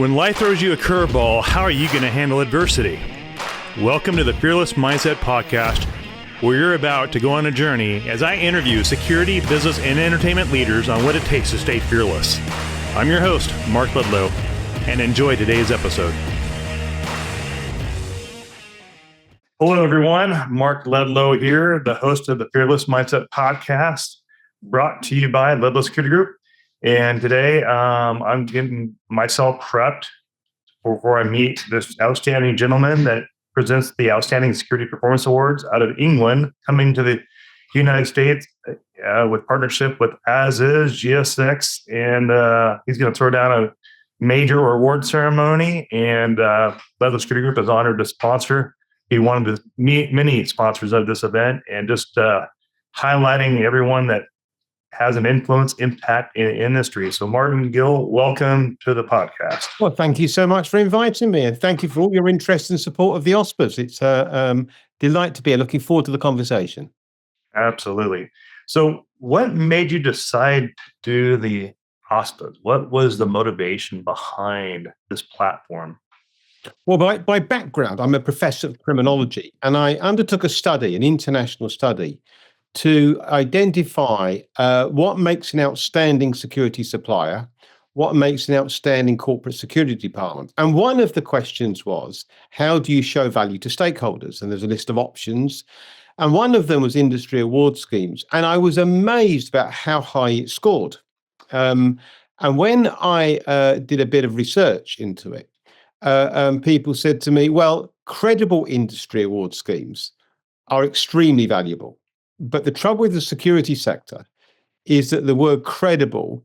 When life throws you a curveball, how are you going to handle adversity? Welcome to the Fearless Mindset Podcast, where you're about to go on a journey as I interview security, business, and entertainment leaders on what it takes to stay fearless. I'm your host, Mark Ludlow, and enjoy today's episode. Hello, everyone. Mark Ludlow here, the host of the Fearless Mindset Podcast, brought to you by Ludlow Security Group. And today, I'm getting myself prepped before I meet this outstanding gentleman that presents the Outstanding Security Performance Awards out of England, coming to the United States with partnership with As Is, GSX, and he's going to throw down a major award ceremony. And Ludlow Security Group is honored to sponsor. He one of the many sponsors of this event, and just highlighting everyone that has an influence, impact in the industry. So Martin Gill, welcome to the podcast. Well, thank you so much for inviting me, and thank you for all your interest and support of the OSPAs. It's a delight to be here. Looking forward to the conversation. Absolutely. So what made you decide to do the OSPAs? What was the motivation behind this platform? Well, by background, I'm a professor of criminology, and I undertook a study, an international study, to identify what makes an outstanding security supplier, what makes an outstanding corporate security department. And one of the questions was, how do you show value to stakeholders? And there's a list of options. And one of them was industry award schemes. And I was amazed about how high it scored. And when I did a bit of research into it, people said to me, well, credible industry award schemes are extremely valuable. But the trouble with the security sector is that the word credible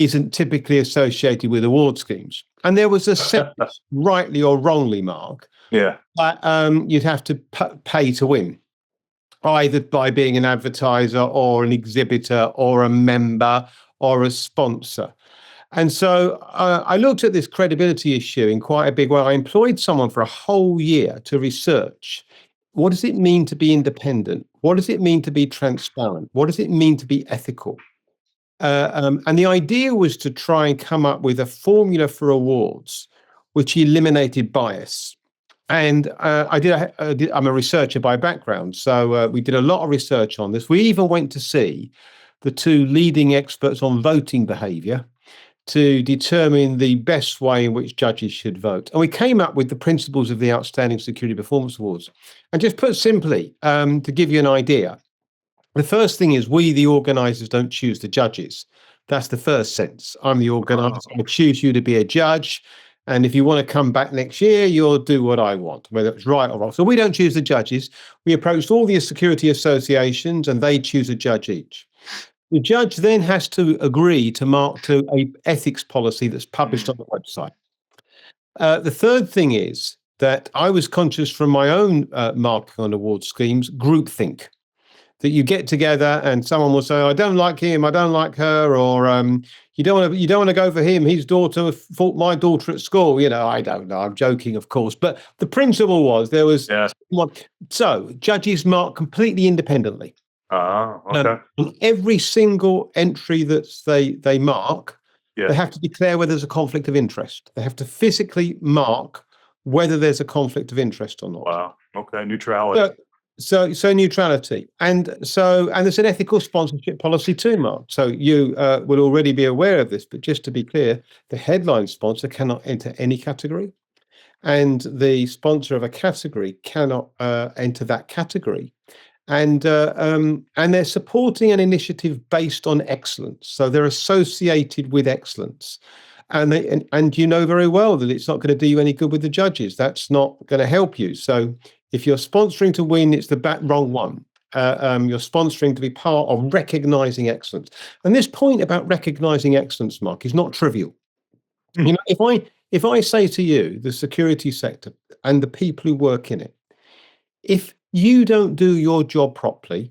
isn't typically associated with award schemes. And there was a sentence, rightly or wrongly, Mark, that you'd have to pay to win, either by being an advertiser or an exhibitor or a member or a sponsor. And so I looked at this credibility issue in quite a big way. I employed someone for a whole year to research, what does it mean to be independent? What does it mean to be transparent? What does it mean to be ethical? And the idea was to try and come up with a formula for awards which eliminated bias. And I'm a researcher by background, so we did a lot of research on this. We even went to see the two leading experts on voting behavior to determine the best way in which judges should vote. And we came up with the principles of the Outstanding Security Performance Awards. And just put simply, to give you an idea, the first thing is we, the organisers, don't choose the judges. That's the first sense. I'm the organiser. I choose you to be a judge. And if you want to come back next year, you'll do what I want, whether it's right or wrong. So we don't choose the judges. We approached all the security associations and they choose a judge each. The judge then has to agree to mark to an ethics policy that's published on the website. The third thing is that I was conscious from my own marking on award schemes, groupthink, that you get together and someone will say, I don't like him, I don't like her, or you don't want to go for him, his daughter fought my daughter at school. I don't know, I'm joking, of course. But the principle was there was one. So judges mark completely independently. Okay. On every single entry that they mark, they have to declare whether there's a conflict of interest. They have to physically mark whether there's a conflict of interest or not. Wow. Okay. Neutrality. So neutrality. And there's an ethical sponsorship policy too, Mark. So you will already be aware of this, but just to be clear, the headline sponsor cannot enter any category, and the sponsor of a category cannot enter that category. And they're supporting an initiative based on excellence. So they're associated with excellence. And you know very well that it's not going to do you any good with the judges. That's not going to help you. So if you're sponsoring to win, it's the wrong one. You're sponsoring to be part of recognizing excellence. And this point about recognizing excellence, Mark, is not trivial. If I say to you, the security sector and the people who work in it, if you don't do your job properly,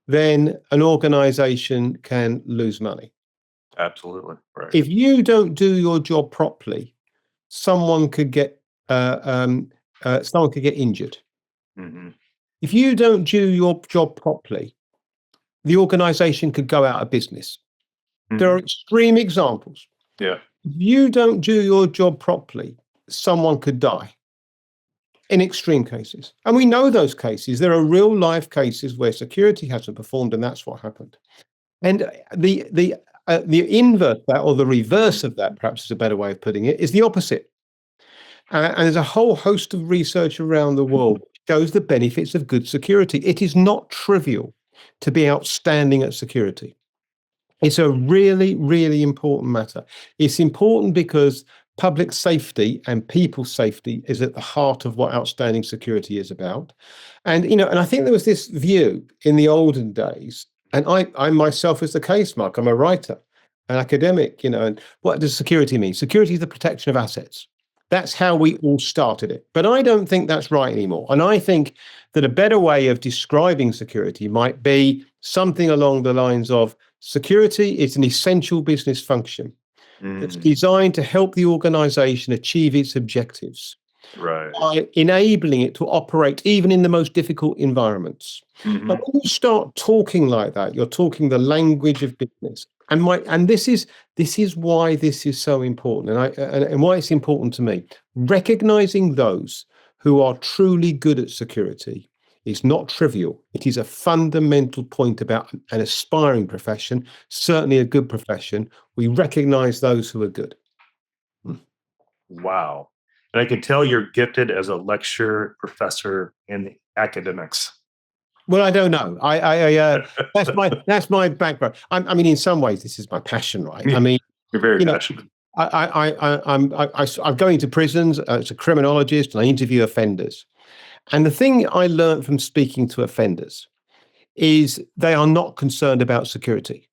then an organization can lose money. Absolutely. Right. If you don't do your job properly, someone could get injured. Mm-hmm. If you don't do your job properly, the organization could go out of business. Mm-hmm. There are extreme examples. Yeah. you don't do your job properly, someone could die in extreme cases. And we know those cases. There are real life cases where security hasn't performed, and that's what happened. And the inverse of that, or the reverse of that, perhaps is a better way of putting it, is the opposite. And there's a whole host of research around the world which shows the benefits of good security. It is not trivial to be outstanding at security. It's a really, really important matter. It's important because public safety and people's safety is at the heart of what outstanding security is about. And, and I think there was this view in the olden days, and I myself is the case, Mark. I'm a writer, an academic, and what does security mean? Security is the protection of assets. That's how we all started it. But I don't think that's right anymore. And I think that a better way of describing security might be something along the lines of security is an essential business function that's designed to help the organization achieve its objectives by enabling it to operate even in the most difficult environments. But when you start talking like that, you're talking the language of business. And this is why this is so important, and why it's important to me. Recognizing those who are truly good at security is not trivial. It is a fundamental point about an aspiring profession, certainly a good profession. We recognize those who are good. Wow. And I can tell you're gifted as a lecturer, professor in academics. Well, I don't know. That's my background. I mean, in some ways, this is my passion, right? I mean, you're very passionate. I'm going to prisons as a criminologist, and I interview offenders. And the thing I learned from speaking to offenders is they are not concerned about security.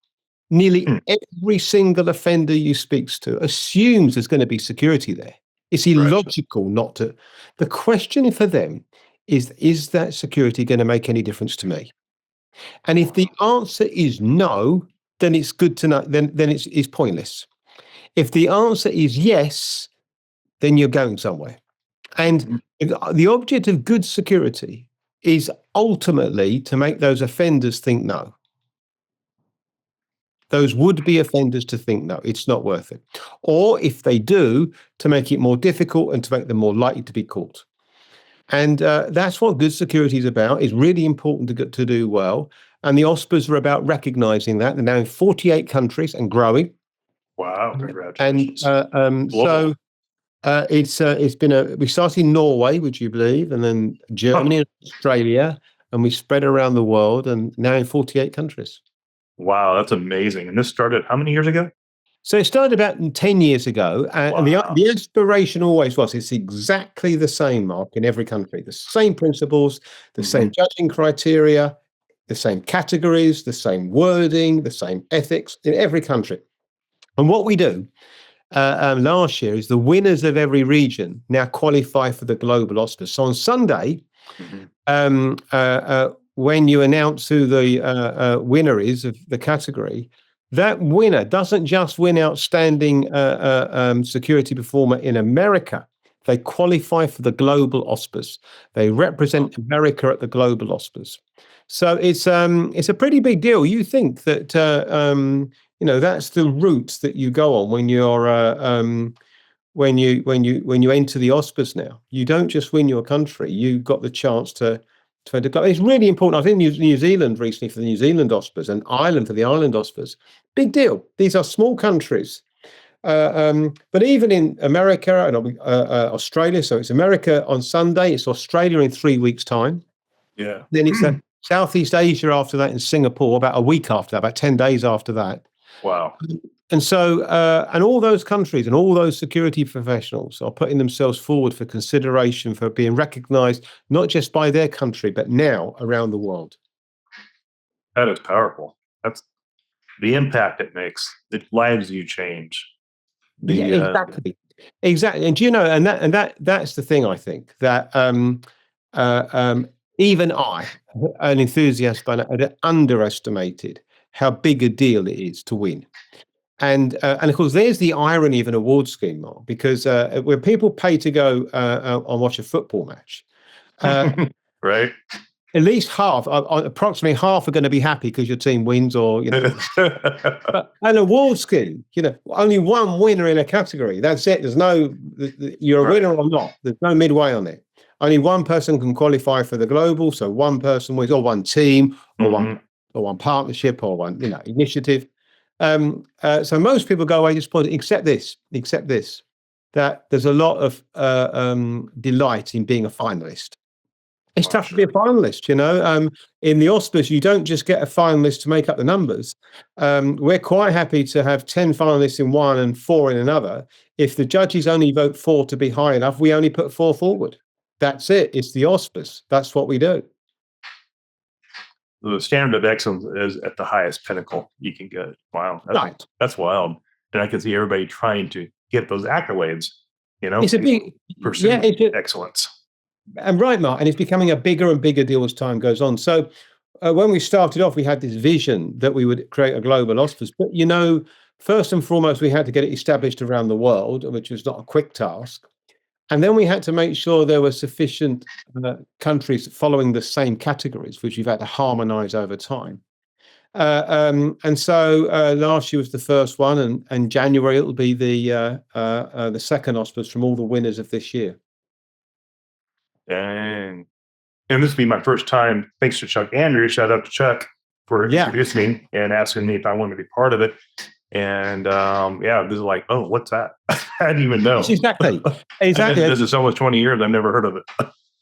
Nearly every single offender you speak to assumes there's going to be security there. It's illogical not to. The question for them is that security going to make any difference to me? And if the answer is no, then it's good to know, then it's pointless. If the answer is yes, then you're going somewhere. And the object of good security is ultimately to make those offenders think no. Those would-be offenders to think no, it's not worth it. Or if they do, to make it more difficult and to make them more likely to be caught. And that's what good security is about. It's really important to do well. And the OSPAs are about recognizing that. They're now in 48 countries and growing. Wow, congratulations. And it's been we started in Norway, would you believe, and then Germany and Australia, and we spread around the world and now in 48 countries. Wow, that's amazing. And this started how many years ago? So it started about 10 years ago. And the inspiration always was, it's exactly the same, Mark, in every country. The same principles, the same judging criteria, the same categories, the same wording, the same ethics in every country. And what we do last year is the winners of every region now qualify for the global OSPAs. So on Sunday, when you announce who the winner is of the category, that winner doesn't just win outstanding security performer in America. They qualify for the global OSPAs. They represent America at the global OSPAs. So it's a pretty big deal. You think that that's the route that you go on when you're when you enter the OSPAs now. You don't just win your country. You've got the chance to go. It's really important. I've been in New Zealand recently for the New Zealand OSPAs and Ireland for the Ireland OSPAs. Big deal. These are small countries. But even in America and Australia, so it's America on Sunday, it's Australia in 3 weeks' time. Yeah. Then it's Southeast Asia after that, in Singapore about a week after that, about 10 days after that. Wow. And so, and all those countries and all those security professionals are putting themselves forward for consideration for being recognized, not just by their country, but now around the world. That is powerful. That's the impact it makes, the lives you change. Exactly. And that's the thing, I think, that even I, an enthusiast, had underestimated how big a deal it is to win. And of course, there's the irony of an award scheme, Mark, because when people pay to go and watch a football match, right, at least half, approximately half, are going to be happy because your team wins, or But an award scheme, only one winner in a category. That's it. There's no, you're a winner or not. There's no midway on it. Only one person can qualify for the global, so one person wins, or one team, or one partnership, or one initiative. So most people go away disappointed, except this, that there's a lot of delight in being a finalist. It's tough to be a finalist, In the OSPAs, you don't just get a finalist to make up the numbers. We're quite happy to have 10 finalists in one and 4 in another. If the judges only vote 4 to be high enough, we only put 4 forward. That's it. It's the OSPAs. That's what we do. The standard of excellence is at the highest pinnacle you can get. Wow. That's wild. And I can see everybody trying to get those accolades, It's a big excellence. And right, Mark, and it's becoming a bigger and bigger deal as time goes on. So when we started off, we had this vision that we would create a global OSPAs. But, first and foremost, we had to get it established around the world, which was not a quick task. And then we had to make sure there were sufficient countries following the same categories, which we've had to harmonize over time. And so last year was the first one, and January it'll be the second OSPAs from all the winners of this year. And this will be my first time. Thanks to Chuck Andrews. Shout out to Chuck for introducing me and asking me if I wanted to be part of it. And this is like, oh, what's that? I didn't even know. Exactly. This is almost 20 years. I've never heard of it.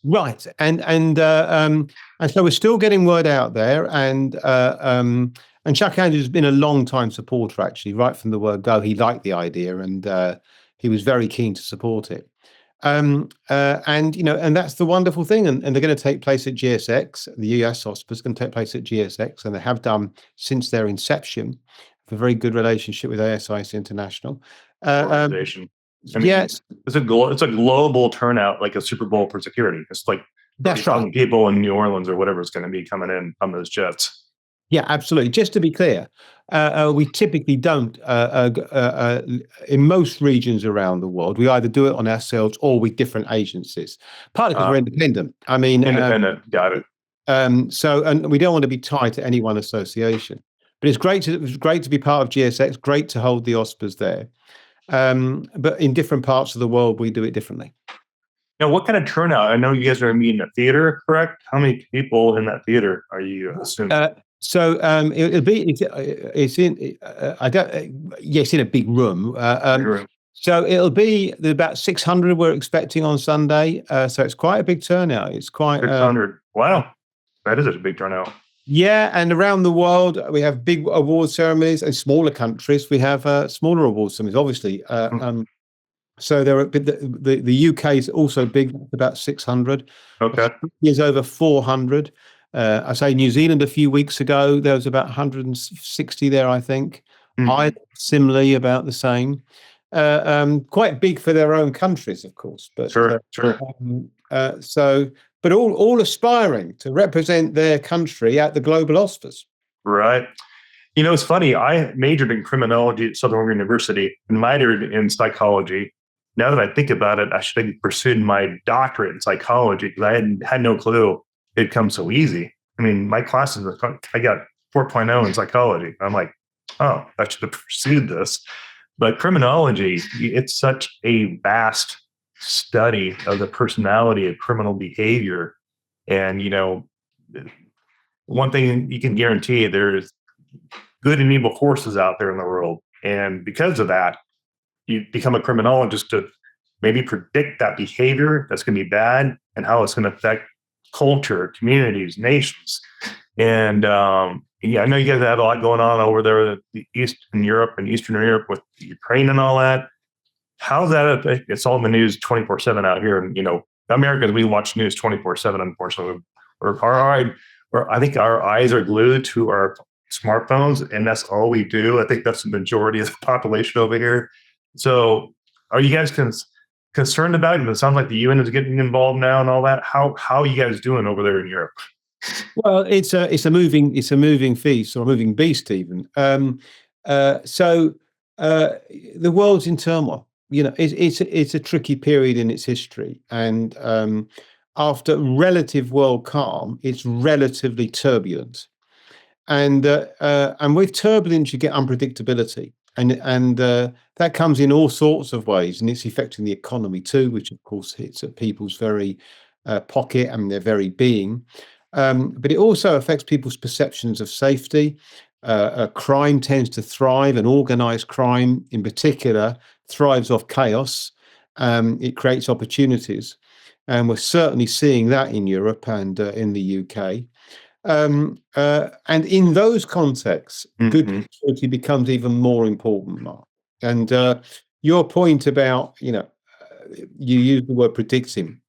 Right. And so we're still getting word out there. And Chuck Andrews has been a long time supporter, actually, right from the word go. He liked the idea, and he was very keen to support it. And that's the wonderful thing. And they're going to take place at GSX. The US OSPAs is going to take place at GSX, and they have done since their inception. A very good relationship with ASIC International. Organization. Yes, it's a global turnout, like a Super Bowl for security. It's like that's right. People in New Orleans or whatever is going to be coming in on those jets. Yeah, absolutely. Just to be clear, we typically don't, in most regions around the world, we either do it on ourselves or with different agencies, partly because we're independent. I mean, got it. And we don't want to be tied to any one association. But it was great to be part of GSX, great to hold the OSPAs there. But in different parts of the world, we do it differently. Now, what kind of turnout? I know you guys are meeting a theater, correct? How many people in that theater are you assuming? It's in a big room. So it'll be about 600 we're expecting on Sunday. So it's quite a big turnout. It's quite 600. Wow, that is a big turnout. Yeah, and around the world we have big award ceremonies. In smaller countries we have smaller award ceremonies, obviously. So there are the UK is also big, about 600. Okay, is over 400. I say New Zealand a few weeks ago there was about 160 there, I think. Ireland similarly about the same. Quite big for their own countries, of course. But sure. But all aspiring to represent their country at the global OSPAs. Right. It's funny. I majored in criminology at Southern University and minored in psychology. Now that I think about it, I should have pursued my doctorate in psychology because I had no clue it'd come so easy. I mean, my classes, I got 4.0 in psychology. I'm like, oh, I should have pursued this. But criminology, it's such a vast study of the personality of criminal behavior. And, one thing you can guarantee, there's good and evil forces out there in the world. And because of that, you become a criminologist to maybe predict that behavior that's going to be bad and how it's going to affect culture, communities, nations. And I know you guys have a lot going on over there in Eastern Europe with Ukraine and all that. How's that? It's all in the news 24/7 out here. And, Americans, we watch news 24/7, unfortunately. I think our eyes are glued to our smartphones, and that's all we do. I think that's the majority of the population over here. So are you guys concerned about it? It sounds like the UN is getting involved now and all that. How are you guys doing over there in Europe? Well, it's a moving feast, or a moving beast even. So the world's in turmoil. It's a tricky period in its history, and after relative world calm, it's relatively turbulent. And with turbulence, you get unpredictability. And that comes in all sorts of ways. And it's affecting the economy too, which, of course, hits at people's very pocket and their very being. But it also affects people's perceptions of safety. Crime tends to thrive, and organized crime in particular thrives off chaos. It creates opportunities. And we're certainly seeing that in Europe and in the UK. And in those contexts, good security becomes even more important, Mark. And your point about, you use the word predicting.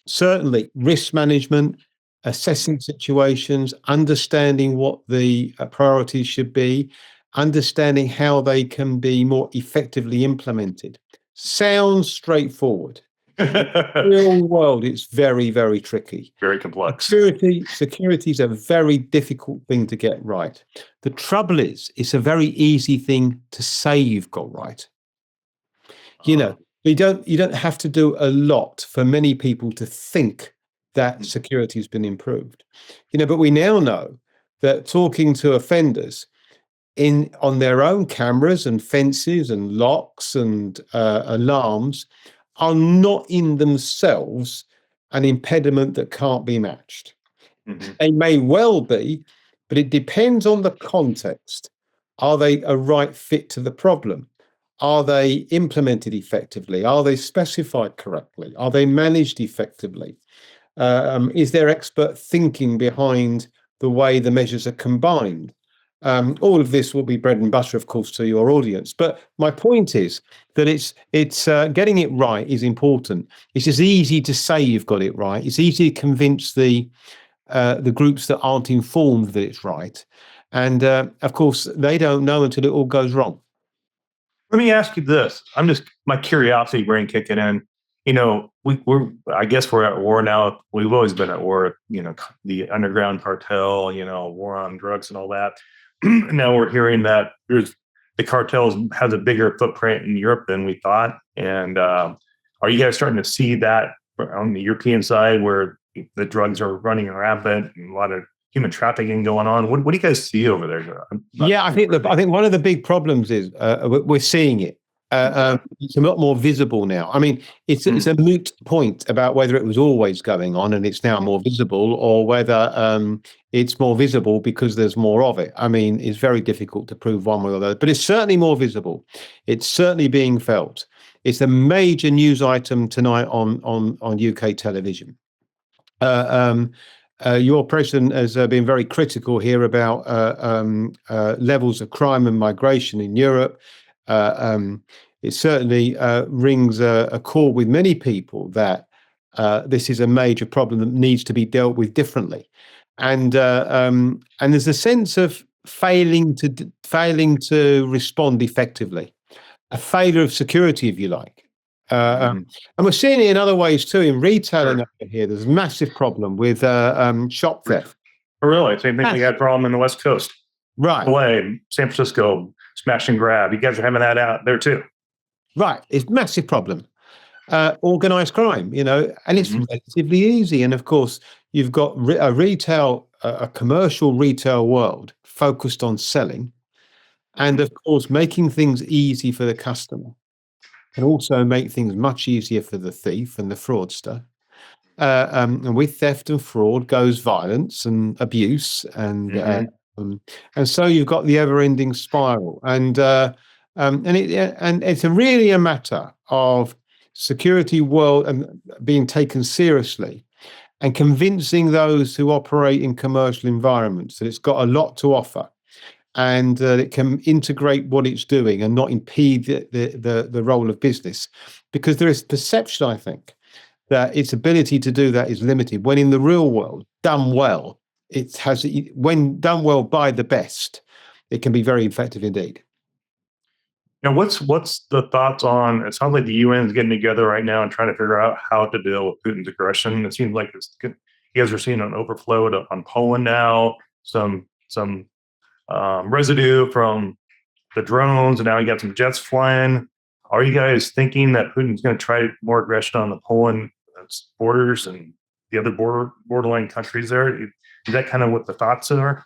Certainly, risk management, assessing situations, understanding what the priorities should be, understanding how they can be more effectively implemented. Sounds straightforward. Real world, it's very, very tricky. Very complex. Security is a very difficult thing to get right. The trouble is, it's a very easy thing to say you've got right. You don't have to do a lot for many people to think that security has been improved. But we now know that talking to offenders on their own cameras and fences and locks and alarms are not in themselves an impediment that can't be matched. They may well be, but it depends on the context. Are they a right fit to the problem? Are they implemented effectively? Are they specified correctly? Are they managed effectively? Is there expert thinking behind the way the measures are combined? All of this will be bread and butter, of course, to your audience. But my point is that it's getting it right is important. It's just easy to say you've got it right. It's easy to convince the groups that aren't informed that it's right. And of course, they don't know until it all goes wrong. Let me ask you this. I'm just my curiosity brain kicking in. I guess we're at war now. We've always been at war. The underground cartel. War on drugs and all that. Now we're hearing that the cartels has a bigger footprint in Europe than we thought. And are you guys starting to see that on the European side where the drugs are running rampant and a lot of human trafficking going on? What do you guys see over there? I think one of the big problems is we're seeing it. It's a lot more visible now. I mean, it's a moot point about whether it was always going on and it's now more visible, or whether it's more visible because there's more of it. I mean, it's very difficult to prove one way or the other, but it's certainly more visible. It's certainly being felt. It's a major news item tonight on UK television. Your president has been very critical here about levels of crime and migration in Europe. It certainly rings a chord with many people that this is a major problem that needs to be dealt with differently, and there's a sense of failing to respond effectively, a failure of security, if you like. And we're seeing it in other ways too. In retailing over here, there's a massive problem with shop theft. Oh, really? Same thing we had problem in the West Coast. Right. LA, San Francisco, smash and grab. You guys are having that out there too. Right. It's a massive problem. Organized crime, and it's relatively easy. And of course, you've got a commercial retail world focused on selling, and of course, making things easy for the customer can also make things much easier for the thief and the fraudster. And with theft and fraud goes violence and abuse, and so you've got the ever-ending spiral. And it's really a matter of security world and being taken seriously, and convincing those who operate in commercial environments that it's got a lot to offer, and that it can integrate what it's doing and not impede the role of business, because there is perception, I think, that its ability to do that is limited, when in the real world, done well, when done well by the best, it can be very effective indeed. Now, what's the thoughts on? It sounds like the UN is getting together right now and trying to figure out how to deal with Putin's aggression. It seems like you guys are seeing an overflow on Poland now. Some residue from the drones, and now you got some jets flying. Are you guys thinking that Putin's going to try more aggression on the Poland borders and the other borderline countries there? Is that kind of what the thoughts are?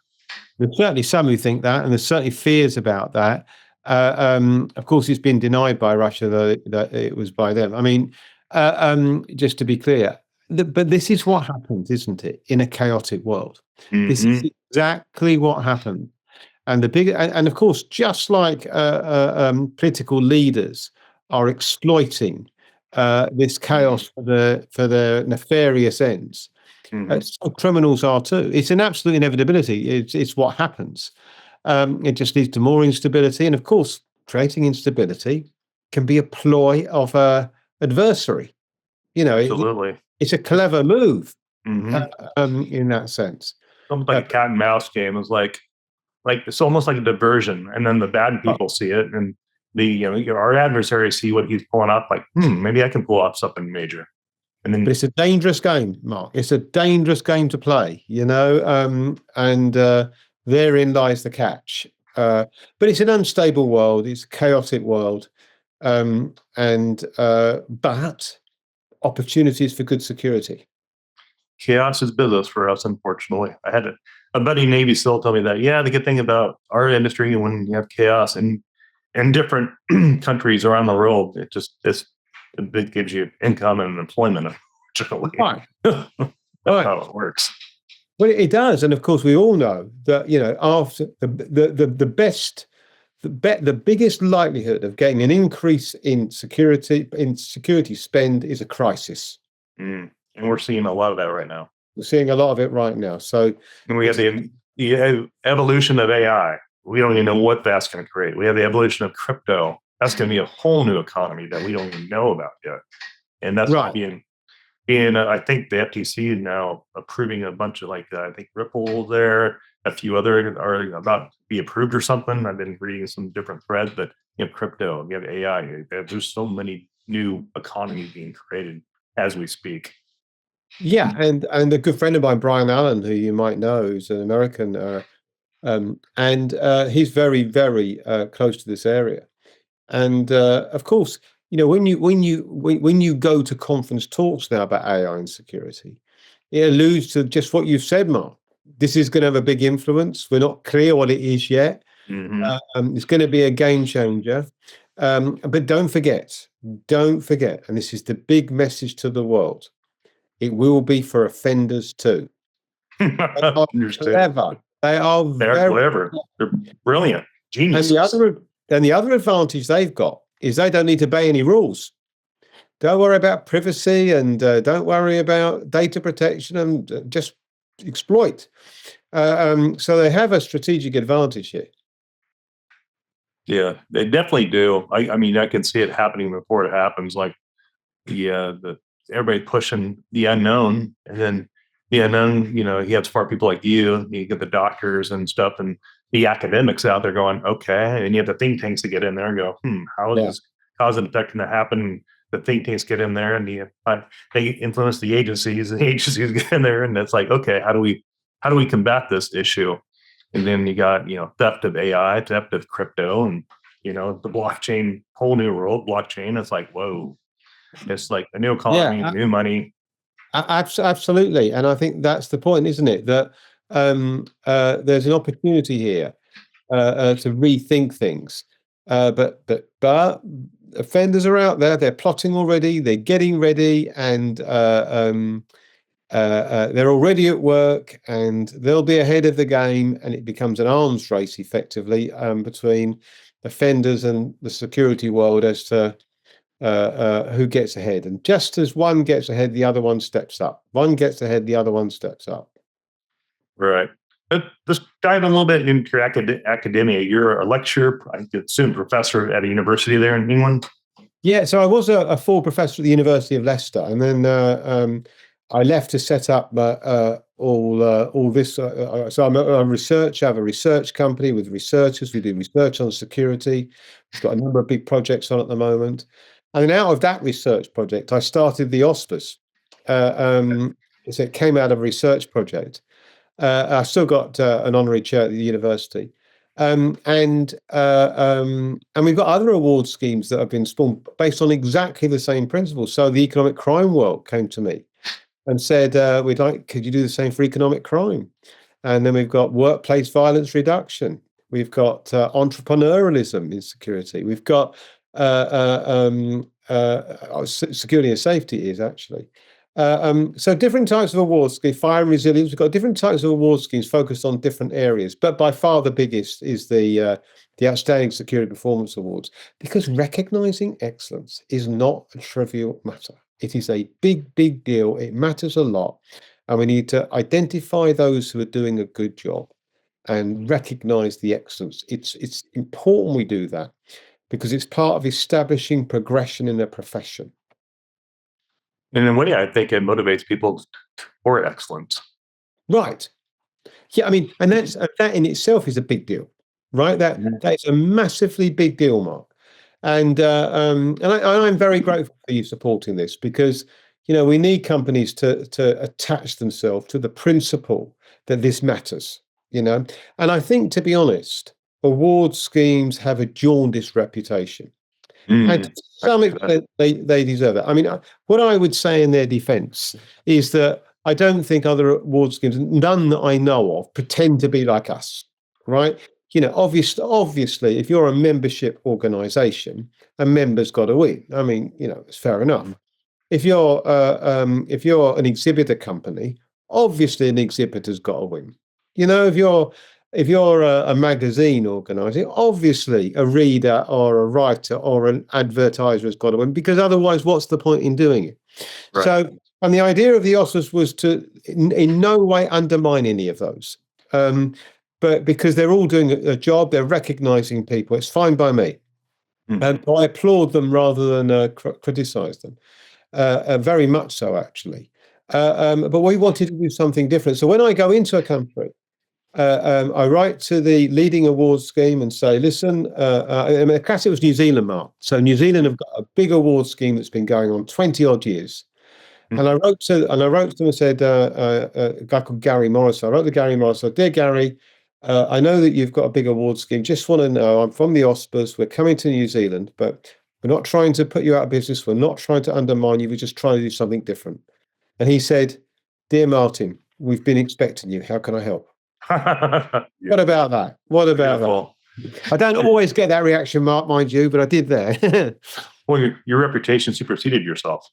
There's certainly some who think that, and there's certainly fears about that. Of course, it's been denied by Russia that it was by them. I mean, just to be clear, but this is what happens, isn't it, in a chaotic world? This is exactly what happened. And of course, just like political leaders are exploiting this chaos for the nefarious ends, so criminals are too. It's an absolute inevitability. It's what happens. It just leads to more instability, and of course, creating instability can be a ploy of a adversary. Absolutely. It's a clever move in that sense. Almost like a cat and mouse game. It's like it's almost like a diversion, and then the bad people see it, and our adversaries see what he's pulling up. Like, maybe I can pull off something major. And then, but it's a dangerous game, Mark. It's a dangerous game to play, and therein lies the catch. But it's an unstable world. It's a chaotic world, but opportunities for good security. Chaos is business for us, unfortunately. I had a buddy Navy SEAL tell me that, the good thing about our industry, when you have chaos in different countries around the world, it gives you income and employment, unfortunately. Right. That's how it works. Well, it does. And of course, we all know that, after the biggest likelihood of getting an increase in security spend is a crisis. And we're seeing a lot of that right now. We're seeing a lot of it right now. So, and we have the evolution of AI. We don't even know what that's going to create. We have the evolution of crypto. That's going to be a whole new economy that we don't even know about yet. And that's right. I think the FTC is now approving a bunch of I think Ripple there, a few other are about to be approved or something. I've been reading some different threads, but you have crypto, you have AI. There's so many new economies being created as we speak. Yeah, and a good friend of mine, Brian Allen, who you might know, who's an American, and he's very, very close to this area. And of course, when you go to conference talks now about AI and security, it alludes to just what you've said, Mark. This is going to have a big influence. We're not clear what it is yet. It's going to be a game changer. But don't forget, and this is the big message to the world, it will be for offenders too. They are clever. They're clever. They're brilliant. Genius. And the other advantage they've got is they don't need to obey any rules. Don't worry about privacy and don't worry about data protection and just exploit. So they have a strategic advantage here. Yeah, they definitely do. I mean, I can see it happening before it happens. Everybody pushing the unknown, and then the unknown, you have smart people like you get the doctors and stuff, and the academics out there going, okay, and you have the think tanks to get in there and go, how is this cause and effect going to happen? The think tanks get in there, and they influence the agencies, and the agencies get in there, and it's like, okay, how do we combat this issue? And then you got theft of AI, theft of crypto, and the blockchain, whole new world blockchain. It's like, whoa, it's like a new economy, new money. Absolutely, and I think that's the point, isn't it? That there's an opportunity here to rethink things, but offenders are out there. They're plotting already. They're getting ready, and they're already at work, and they'll be ahead of the game. And it becomes an arms race, effectively, between offenders and the security world as to who gets ahead. And just as one gets ahead, the other one steps up. One gets ahead, the other one steps up. Right. Let's dive a little bit into your academia. You're a lecturer, I assume professor at a university there in England. Yeah, so I was a full professor at the University of Leicester, and then I left to set up all this. So I'm a researcher. I have a research company with researchers. We do research on security. We've got a number of big projects on at the moment. And then out of that research project, I started the OSPAs. So it came out of a research project. I still got an honorary chair at the university. And we've got other award schemes that have been spawned based on exactly the same principles. So the economic crime world came to me and said, could you do the same for economic crime? And then we've got workplace violence reduction. We've got entrepreneurialism in security. We've got security and safety is actually. So different types of awards scheme, fire and resilience. We've got different types of award schemes focused on different areas, but by far the biggest is the Outstanding Security Performance Awards, because recognizing excellence is not a trivial matter. It is a big, big deal. It matters a lot, and we need to identify those who are doing a good job and recognize the excellence. It's important we do that because it's part of establishing progression in a profession. And in a way, I think it motivates people for excellence. Right. Yeah, I mean, and that in itself is a big deal, right? That is a massively big deal, Mark. And I'm very grateful for you supporting this, because we need companies to attach themselves to the principle that this matters. And I think, to be honest, award schemes have a jaundiced reputation. And to some extent, they deserve that. I mean, what I would say in their defense is that I don't think other award schemes, none that I know of, pretend to be like us, right? Obviously, if you're a membership organization, a member's got to win. I mean, it's fair enough. If you're an exhibitor company, obviously an exhibitor's got to win. If you're a magazine organizer, obviously a reader or a writer or an advertiser has got to win, because otherwise, what's the point in doing it? Right. So, and the idea of the Oscars was to in no way undermine any of those, but because they're all doing a job, they're recognizing people. It's fine by me, and I applaud them rather than criticize them. Very much so, actually. But we wanted to do something different. So when I go into a country, I write to the leading awards scheme and say, listen, the classic was New Zealand, Mark. So New Zealand have got a big award scheme that's been going on 20 odd years. And I wrote to them and said, a guy called Gary Morris. I wrote to Gary Morris. I said, dear Gary, I know that you've got a big award scheme. Just want to know, I'm from the OSPAs. We're coming to New Zealand, but we're not trying to put you out of business. We're not trying to undermine you. We're just trying to do something different. And he said, dear Martin, we've been expecting you. How can I help? What about that? What about that? I don't always get that reaction, Mark, mind you, but I did there. Well, your reputation superseded yourself.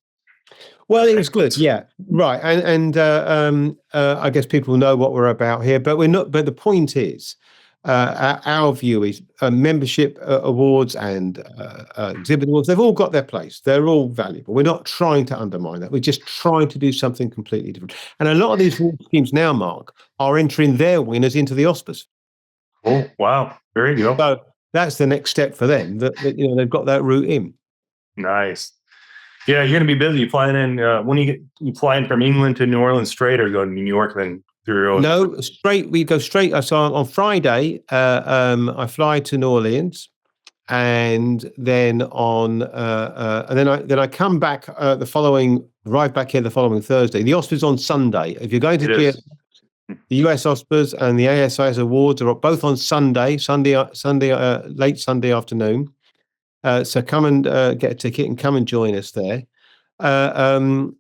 Well, it was good, yeah, right. And I guess people know what we're about here, but we're not. But the point is, our view is membership awards and exhibit awards. They've all got their place. They're all valuable. We're not trying to undermine that. We're just trying to do something completely different. And a lot of these award schemes now, Mark, are entering their winners into the OSPAs. Oh, wow! Very good. So that's the next step for them. That they've got that route in. Nice. Yeah, you're going to be busy flying in. When you fly in from England to New Orleans straight, or go to New York then through? No, straight. We go straight. So on Friday, I fly to New Orleans, and then I come back arrive back here the following Thursday. The OSPAs on Sunday. If you're going to the US OSPAs and the ASIS Awards are both on Sunday, late Sunday afternoon. So come and get a ticket and come and join us there. And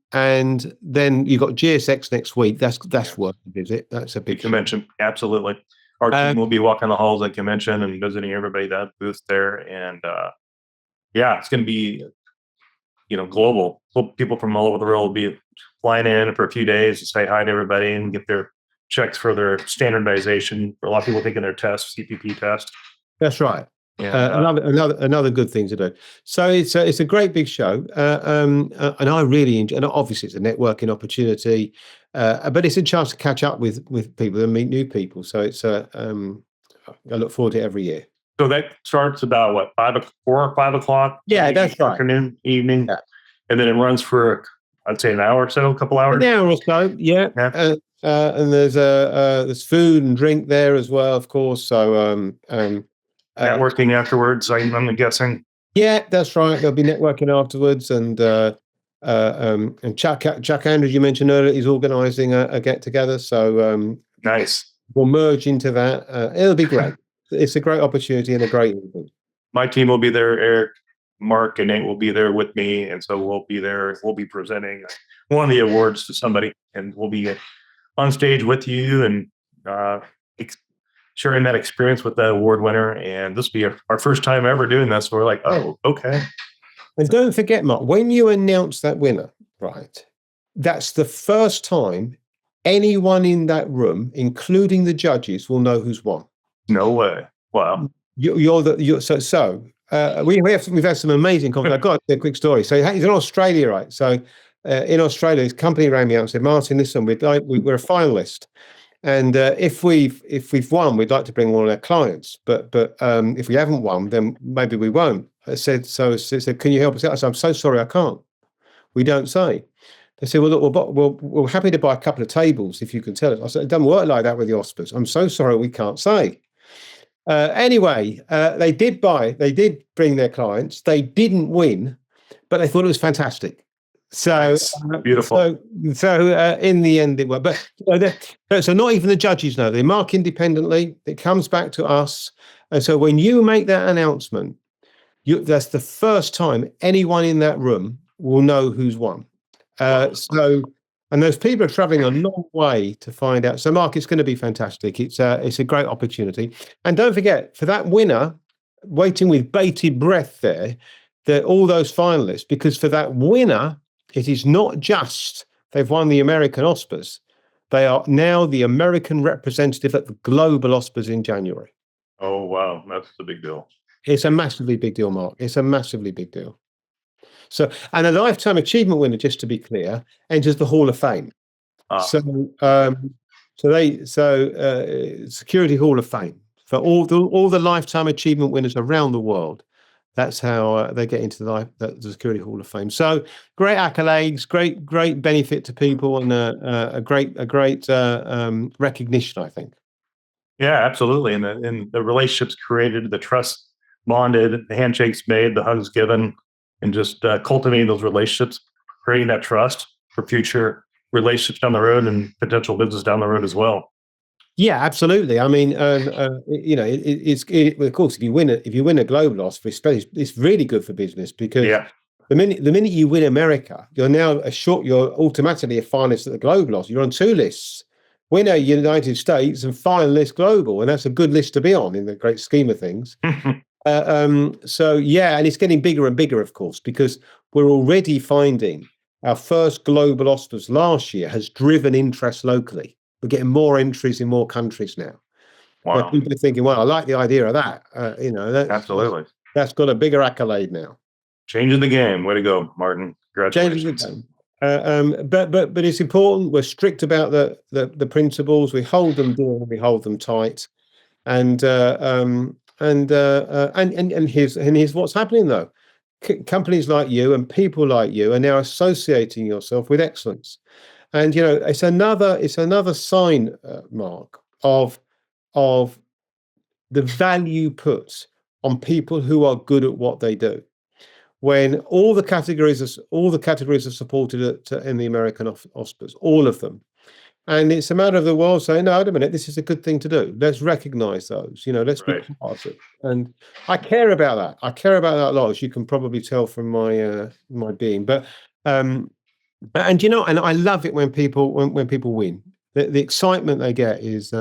then you've got GSX next week. That's worth a visit. That's a big convention. Absolutely. Our team will be walking the halls at convention and visiting everybody that booth there. And it's going to be, global. People from all over the world will be flying in for a few days to say hi to everybody and get their checks for their standardization. For a lot of people taking their test, CPP test. That's right. Yeah, another good thing to do. So it's a great big show, and I really enjoy. And obviously, it's a networking opportunity, but it's a chance to catch up with people and meet new people. So it's I look forward to it every year. So that starts about 4 or 5 o'clock. Yeah, that's right. Afternoon, evening, and then it runs for I'd say an hour or so, a couple hours. An hour or so, yeah. And there's food and drink there as well, of course. So networking afterwards, I'm guessing. Yeah, that's right. There'll be networking afterwards, and Chuck Andrews, you mentioned earlier, he's organising a get together. So nice. We'll merge into that. It'll be great. It's a great opportunity and a great evening. My team will be there, Eric, Mark and Nate will be there with me, and so we'll be there. We'll be presenting one of the awards to somebody, and we'll be on stage with you and sharing that experience with the award winner. And this will be our first time ever doing this. So we're like, oh, okay. And don't forget, Mark, when you announce that winner, right, that's the first time anyone in that room, including the judges, will know who's won. No way. Wow. We've had some amazing conversations. I've got a quick story. So he's in Australia, right? So in Australia, his company rang me out and said, Martin, listen, we're a finalist. And if we've won, we'd like to bring one of our clients. But if we haven't won, then maybe we won't. I said, can you help us out? I said, I'm so sorry, I can't. We don't say. They said, well, look, we're happy to buy a couple of tables if you can tell us. I said, it doesn't work like that with the OSPAs. I'm so sorry, we can't say. Anyway, they did bring their clients. They didn't win, but they thought it was fantastic. So beautiful. So in the end, it worked. But so not even the judges know. They mark independently. It comes back to us. And so when you make that announcement, that's the first time anyone in that room will know who's won. And those people are traveling a long way to find out. So, Mark, it's going to be fantastic. It's a great opportunity. And don't forget, for that winner, waiting with bated breath there, all those finalists, because for that winner, it is not just they've won the American OSPAs. They are now the American representative at the global OSPAs in January. Oh, wow. That's a big deal. It's a massively big deal, Mark. It's a massively big deal. So, and a lifetime achievement winner, just to be clear, enters the Hall of Fame. Security Hall of Fame for all the lifetime achievement winners around the world. That's how they get into the Security Hall of Fame. So great accolades, great benefit to people, and a great recognition, I think. Yeah, absolutely. And the relationships created, the trust bonded, the handshakes made, the hugs given, and just cultivating those relationships, creating that trust for future relationships down the road and potential business down the road as well. Yeah, absolutely. I mean, of course, if you win a global OSPA, it's really good for business, because the minute you win America, you're automatically a finalist at the global OSPA. You're on two lists: winner United States and finalist global, and that's a good list to be on in the great scheme of things. So yeah, and it's getting bigger and bigger, of course, because we're already finding our first global OSPAs last year has driven interest locally. We're getting more entries in more countries now. Wow. People are thinking, well, I like the idea of that. Absolutely. That's got a bigger accolade now. Changing the game. Way to go, Martin. Congratulations. Changing the game. But it's important. We're strict about the principles. We hold them dear, we hold them tight. And here's what's happening though. Companies like you and people like you are now associating yourself with excellence. And it's another sign, Mark, of the value put on people who are good at what they do. When all the categories are supported in the American OSPAs, all of them, and it's a matter of the world saying, no, wait a minute, this is a good thing to do. Let's recognise those. Let's be part of it. And I care about that. I care about that a lot, as you can probably tell from my being. But and I love it when people win. The excitement they get is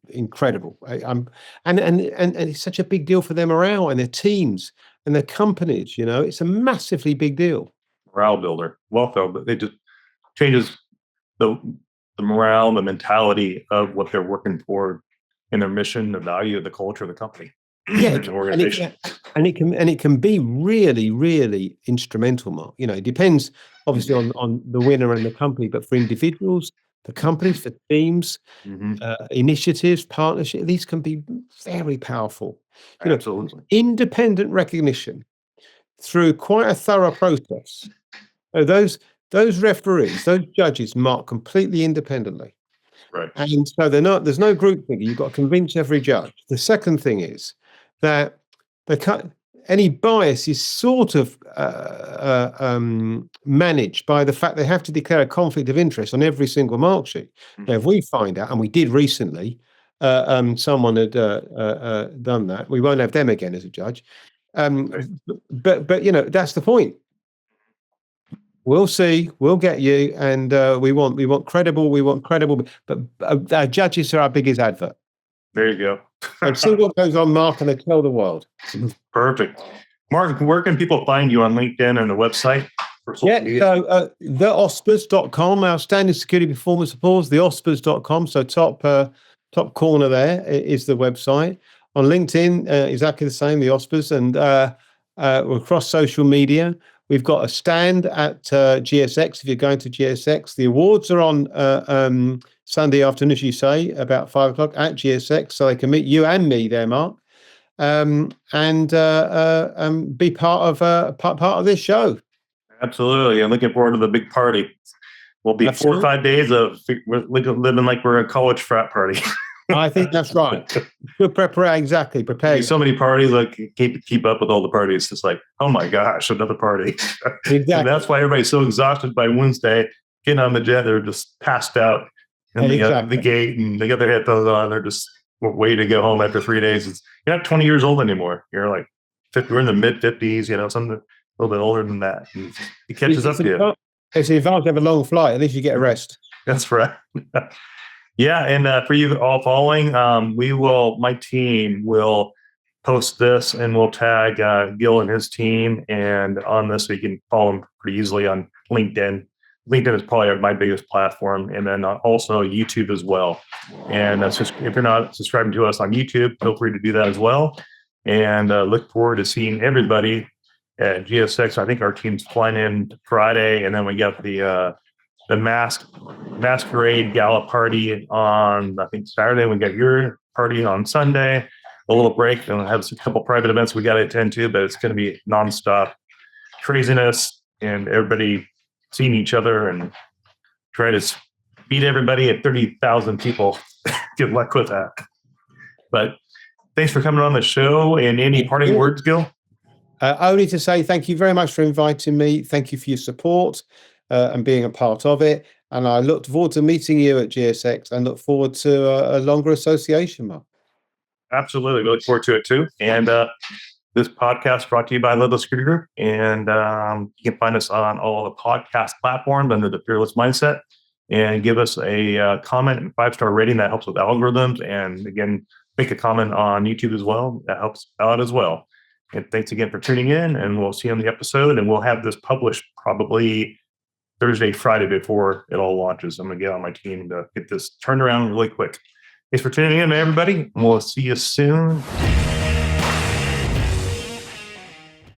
incredible. And it's such a big deal for their morale and their teams and their companies. It's a massively big deal. Morale builder, wealth builder. It just changes the morale, the mentality of what they're working for, and their mission, the value, the culture of the company. Yeah, and it can be really, really instrumental, Mark. It depends obviously on the winner and the company, but for individuals, for companies, for teams, initiatives, partnerships, these can be very powerful. Absolutely. Independent recognition through quite a thorough process. Those referees, those judges mark completely independently. Right. And so there's no group thinking. You've got to convince every judge. The second thing is that any bias is sort of managed by the fact they have to declare a conflict of interest on every single mark sheet. Now, if we find out, and we did recently, someone had done that, we won't have them again as a judge. But that's the point. We'll see. We'll get you, and we want credible. But our judges are our biggest advert. There you go. And see what goes on, Mark, and they tell the world. Perfect. Mark, where can people find you on LinkedIn and the website? So theospas.com, Outstanding Security Performance Awards, theospas.com. So top corner there is the website. On LinkedIn, exactly the same, the OSPAs, and we're across social media. We've got a stand at GSX if you're going to GSX. The awards are on Sunday afternoon, as you say, about 5 o'clock at GSX, so they can meet you and me there, Mark, and be part of this show. Absolutely. I'm looking forward to the big party. We'll be 4 or 5 days of living like we're a college frat party. I think that's right. Good preparation. Exactly. Prepare. So many parties, like keep up with all the parties. It's like, oh my gosh, another party. Exactly. And that's why everybody's so exhausted by Wednesday, getting on the jet. They're just passed out in the gate, and they got their headphones on. They're just waiting to go home after 3 days. You're not 20 years old anymore. You're like 50, we're in the mid 50s, something a little bit older than that. And it catches up to you. It's the advantage of a long flight. At least you get a rest. That's right. Yeah, and for you all following, my team will post this, and we'll tag Gill and his team. And on this, you can follow them pretty easily on LinkedIn. LinkedIn is probably my biggest platform, and then also YouTube as well. And if you're not subscribing to us on YouTube, feel free to do that as well. And look forward to seeing everybody at GSX. I think our team's flying in Friday, and then we got the masquerade gala party on, I think, Saturday. We got your party on Sunday. A little break, and we'll have a couple private events we got to attend to, but it's going to be nonstop craziness and everybody seeing each other and try to beat everybody at 30,000 people. Good luck with that. But thanks for coming on the show. And any parting words, Gill? Only to say thank you very much for inviting me. Thank you for your support and being a part of it. And I look forward to meeting you at GSX and look forward to a longer association, Mark. Absolutely. We look forward to it too. And this podcast brought to you by Leadless Security Group. And you can find us on all the podcast platforms under the Fearless Mindset. And give us a comment and 5-star rating. That helps with algorithms. And again, make a comment on YouTube as well. That helps out as well. And thanks again for tuning in. And we'll see you on the episode. And we'll have this published probably Thursday, Friday before it all launches. I'm going to get on my team to get this turned around really quick. Thanks for tuning in, everybody. We'll see you soon.